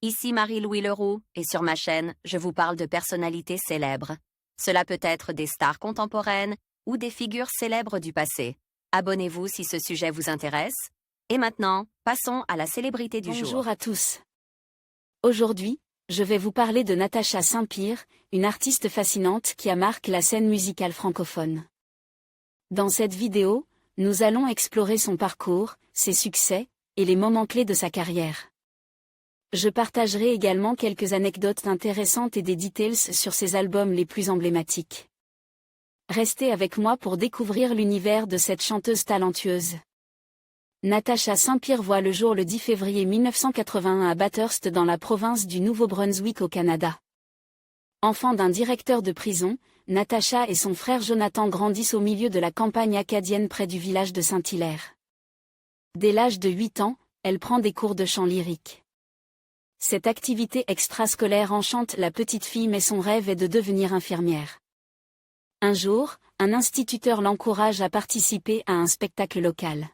Ici Marie-Louis Leroux, et sur ma chaîne, je vous parle de personnalités célèbres. Cela peut être des stars contemporaines ou des figures célèbres du passé. Abonnez-vous si ce sujet vous intéresse. Et maintenant, passons à la célébrité du jour. Bonjour à tous. Aujourd'hui, je vais vous parler de Natacha Saint-Pire, une artiste fascinante qui a marqué la scène musicale francophone. Dans cette vidéo, nous allons explorer son parcours, ses succès, et les moments clés de sa carrière. Je partagerai également quelques anecdotes intéressantes et des details sur ses albums les plus emblématiques. Restez avec moi pour découvrir l'univers de cette chanteuse talentueuse. Natacha Saint-Pire voit le jour le 10 février 1981 à Bathurst dans la province du Nouveau-Brunswick au Canada. Enfant d'un directeur de prison, Natacha et son frère Jonathan grandissent au milieu de la campagne acadienne près du village de Saint-Hilaire. Dès l'âge de 8 ans, elle prend des cours de chant lyrique. Cette activité extrascolaire enchante la petite fille mais son rêve est de devenir infirmière. Un jour, un instituteur l'encourage à participer à un spectacle local.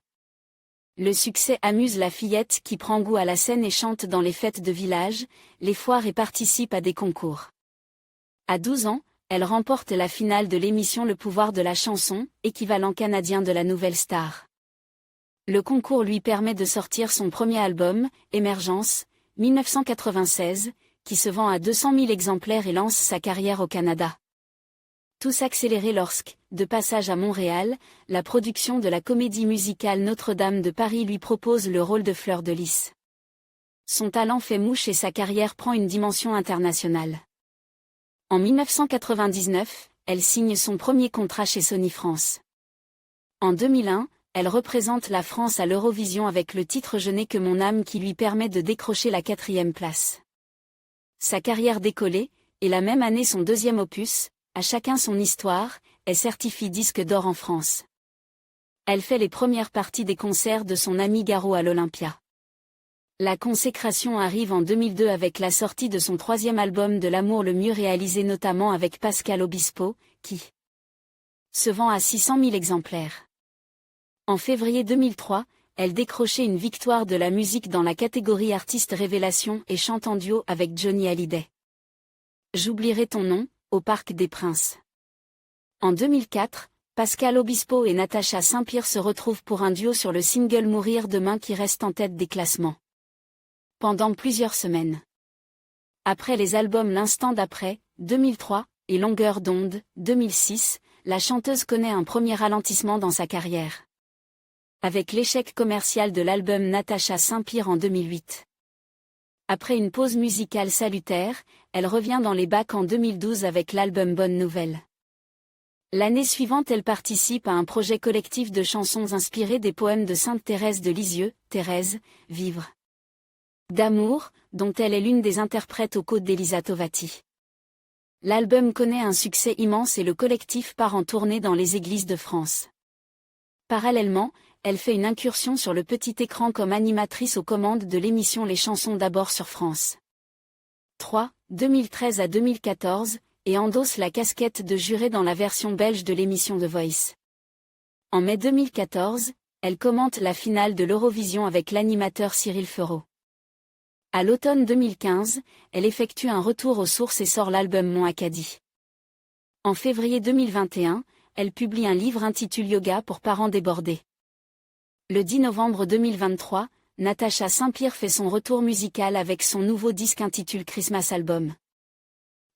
Le succès amuse la fillette qui prend goût à la scène et chante dans les fêtes de village, les foires et participe à des concours. À 12 ans, elle remporte la finale de l'émission Le Pouvoir de la chanson, équivalent canadien de la Nouvelle Star. Le concours lui permet de sortir son premier album, Émergence, 1996, qui se vend à 200 000 exemplaires et lance sa carrière au Canada. Tout s'accélérait lorsque, de passage à Montréal, la production de la comédie musicale Notre-Dame de Paris lui propose le rôle de Fleur de Lys. Son talent fait mouche et sa carrière prend une dimension internationale. En 1999, elle signe son premier contrat chez Sony France. En 2001, elle représente la France à l'Eurovision avec le titre Je n'ai que mon âme qui lui permet de décrocher la 4e place. Sa carrière décollée, et la même année son deuxième opus, À chacun son histoire, est certifié disque d'or en France. Elle fait les premières parties des concerts de son ami Garo à l'Olympia. La consécration arrive en 2002 avec la sortie de son 3e album De l'amour le mieux réalisé notamment avec Pascal Obispo, qui se vend à 600 000 exemplaires. En février 2003, elle décrochait une victoire de la musique dans la catégorie Artiste Révélation et chante en duo avec Johnny Hallyday. J'oublierai ton nom, au Parc des Princes. En 2004, Pascal Obispo et Natacha Saint-Pire se retrouvent pour un duo sur le single Mourir demain qui reste en tête des classements pendant plusieurs semaines. Après les albums L'instant d'après, 2003, et Longueur d'onde, 2006, la chanteuse connaît un premier ralentissement dans sa carrière. Avec l'échec commercial de l'album Natacha Saint-Pire en 2008. Après une pause musicale salutaire, elle revient dans les bacs en 2012 avec l'album Bonne Nouvelle. L'année suivante, elle participe à un projet collectif de chansons inspirées des poèmes de Sainte Thérèse de Lisieux, Thérèse, Vivre d'amour, dont elle est l'une des interprètes aux côtes d'Elisa Tovati. L'album connaît un succès immense et le collectif part en tournée dans les églises de France. Parallèlement, elle fait une incursion sur le petit écran comme animatrice aux commandes de l'émission Les chansons d'abord sur France 3, 2013 à 2014, et endosse la casquette de juré dans la version belge de l'émission The Voice. En mai 2014, elle commente la finale de l'Eurovision avec l'animateur Cyril Fereau. À l'automne 2015, elle effectue un retour aux sources et sort l'album Mon Acadie. En février 2021, elle publie un livre intitulé Yoga pour parents débordés. Le 10 novembre 2023, Natacha Saint-Pire fait son retour musical avec son nouveau disque intitulé Christmas Album.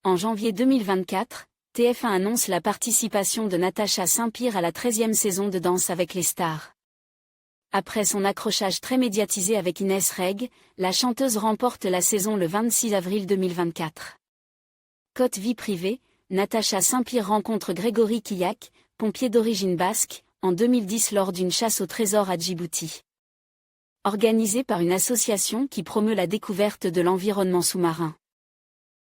En janvier 2024, TF1 annonce la participation de Natacha Saint-Pire à la 13e saison de Danse avec les stars. Après son accrochage très médiatisé avec Inès Reg, la chanteuse remporte la saison le 26 avril 2024. Côté vie privée, Natacha Saint-Pire rencontre Grégory Kiyak, pompier d'origine basque, en 2010 lors d'une chasse au trésor à Djibouti. Organisée par une association qui promeut la découverte de l'environnement sous-marin.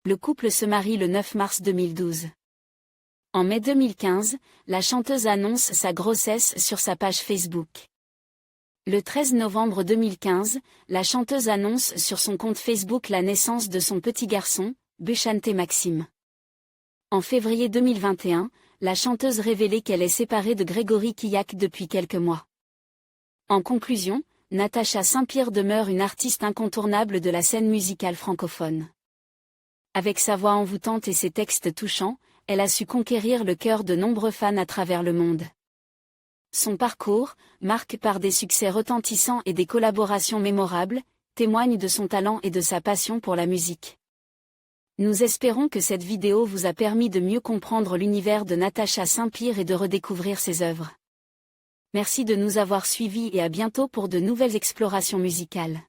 Le couple se marie le 9 mars 2012. En mai 2015, la chanteuse annonce sa grossesse sur sa page Facebook. Le 13 novembre 2015, la chanteuse annonce sur son compte Facebook la naissance de son petit garçon, Bushante Maxime. En février 2021, la chanteuse révélait qu'elle est séparée de Grégory Kiyak depuis quelques mois. En conclusion, Natacha Saint-Pierre demeure une artiste incontournable de la scène musicale francophone. Avec sa voix envoûtante et ses textes touchants, elle a su conquérir le cœur de nombreux fans à travers le monde. Son parcours, marqué par des succès retentissants et des collaborations mémorables, témoigne de son talent et de sa passion pour la musique. Nous espérons que cette vidéo vous a permis de mieux comprendre l'univers de Natacha Saint-Pierre et de redécouvrir ses œuvres. Merci de nous avoir suivis et à bientôt pour de nouvelles explorations musicales.